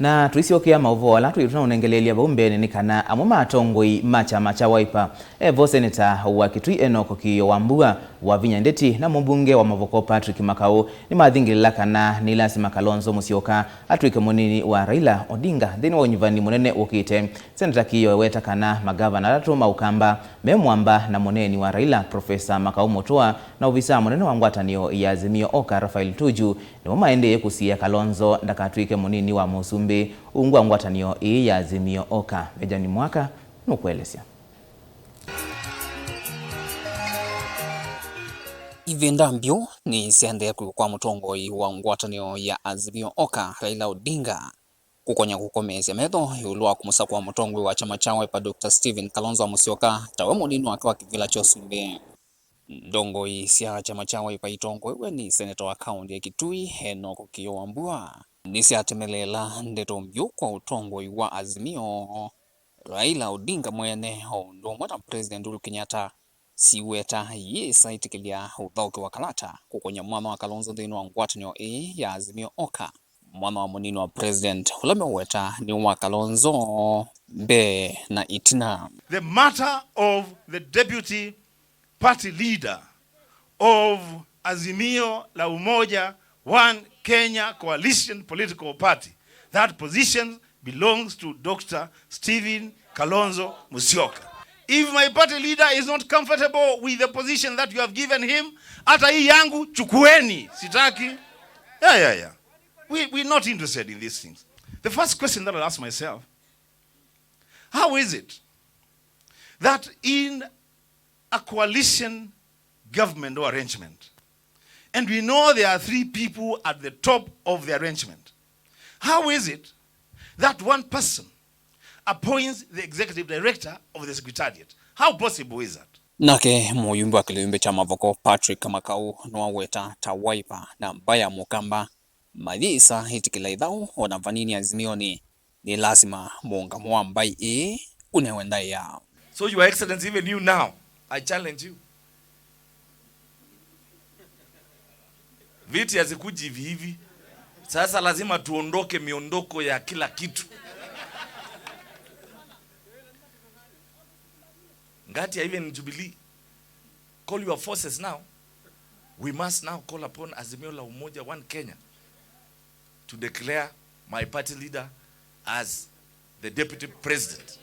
Na tuisiokia mauvola tunaonengelelia baumbene ni kana amuma atongoi machama cha Wiper Seneta wa Kitui Enoko Kiio wambua Wavinya Ndeti na mbunge wa Mavoko Patrick Makau ni mathingilila kana ni lazima Kalonzo Musyoka atuike Munini wa Raila Odinga thini wa nyuvani munene ukite. Seneta Kiio weta kana magavana atatu maukamba memwamba na muneni wa Raila Profesa Makau motoa na uvisa munene wa ngwatanio ya Azimio Oka Rafael Tuju ni maende kusia Kalonzo ndakatuike Munini wa Musumbi ungwa ngwatanio ya Azimio Oka. Ejani mwaka nukuelesya Ivenda mbio ni siande kwa mutongoi wa ngwatanio ya Azimio Oka Raila Odinga kukonya kukomezya metho yulwa kumusa kwa mutongoi wa chama cha Wiper Dr. Stephen Kalonzo Musyoka tawe munini wake wa kivila chosumbi. Ndongoi sia chama cha Wiper itongoi we ni seneta wa kaunti ya Kitui Enoko Kiio wambua nisi atemelela ndeto mbio kwa utongoi wa Azimio Raila Odinga mwene ndo mwata President Uhuru Kenyatta siweta yesa itikilia uthauki wa kalata kukonya mwana wa Kalonzo thini wa ngwatanio ya Azimio Oka. Mwana wa munini wa President ulame weta ni wa Kalonzo mbe na itina. The matter of the deputy party leader of Azimio la Umoja One Kenya Coalition Political Party, that position belongs to Dr. Stephen Kalonzo Musyoka. If my party leader is not comfortable with the position that you have given him, hata hii yangu chukueni, sitaki. We're not interested in these things. The first question that I'll ask myself, how is it that in a coalition government or arrangement, and we know there are 3 people at the top of the arrangement, how is it that one person appoints the executive director of the secretariat? How possible is that? Nake muyumbi wa kilimbe cha Mavoko Patrick Makau nwa weta ta Wiper na mbaya mukamba malisa hitikila idhao ona vanini Azimio ni lazima muunga mwambai unewenda ya. So your excellency, even you now, I challenge you. Viti hazikuji hivi. Sasa lazima tuondoke miondoko ya kila kitu. Ngati even Jubilee, call your forces now. We must now call upon Azimio la Umoja One Kenya to declare my party leader as the deputy president.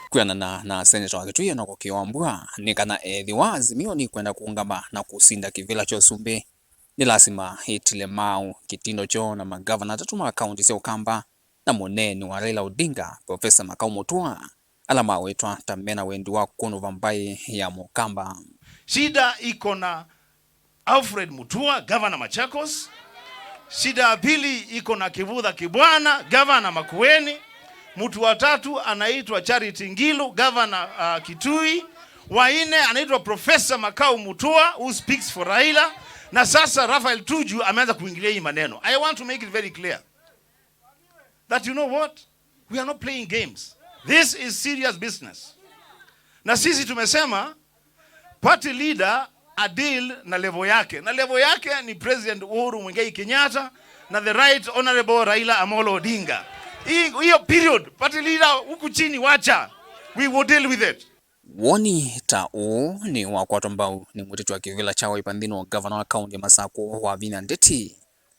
Kuana na seneta wa Kitui Enoko Kiio wambua ni kana Ethiwe Azimio ni kwenda kuungama na kusinda kivila chosumbi ni lazima hitile mau kitindo cho na magavana atatu ma kaunti cia ukamba na muneni wa Raila Odinga Profesa Makau motoa alama wetwa tamena wendi wa kuno vambai ya mukamba. Shida iko na Alfred Mutua, governor Machakos. Shida ya pili iko na Kivutha Kibwana, governor Makueni. Mtu wa tatu anaitwa Charity Ngilu, governor Kitui. Wa nne anaitwa Profesa Makau Mutua, who speaks for Raila. Na sasa Rafael Tuju ameanza kuingilia hii maneno. I want to make it very clear that you know what? We are not playing games. This is serious business. Na sisi tumesema party leader adil na level yake. Na level yake ni President Uhuru Muigai Kenyatta na the right honorable Raila Amolo Odinga. Hiyo period, party leader huku chini wacha. We will deal with it. Woni tao ni wakwatu ambao ni mutiti wa kivila cha Wiper nthini wa governor wa kaunti ya Masako Wavinya Ndeti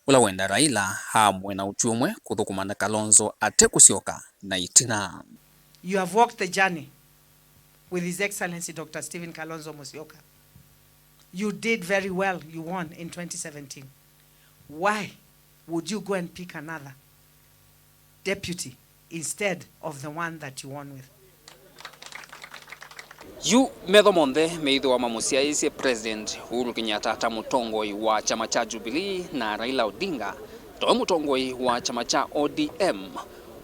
ula wenda Raila hamwe na uchumwe kuthukumana Kalonzo ate Musyoka na itina. You have walked the journey with His Excellency Dr. Stephen Kalonzo Musyoka. You did very well. You won in 2017. Why would you go and pick another deputy instead of the one that you won with? Yu metho monde meitho wa mamusia isi President Uhuru Kenyatta ta mutongoi wa chama cha Jubilee na Raila Odinga to mutongoi wa chama cha ODM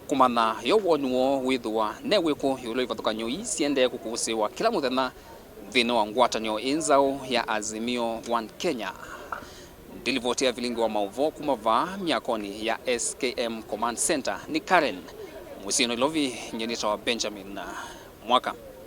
kumana yo wonuo withwa neweko yulo ivathukanyo isiende kukusiwa kila muthenya thini wa ngwatanio inzao ya Azimio One Kenya. Dilivotia vilingi wa mauvo kumava miakoni ya SKM Command Center ni Karen Musino Lovi nyenita wa Benjamin Mwaka.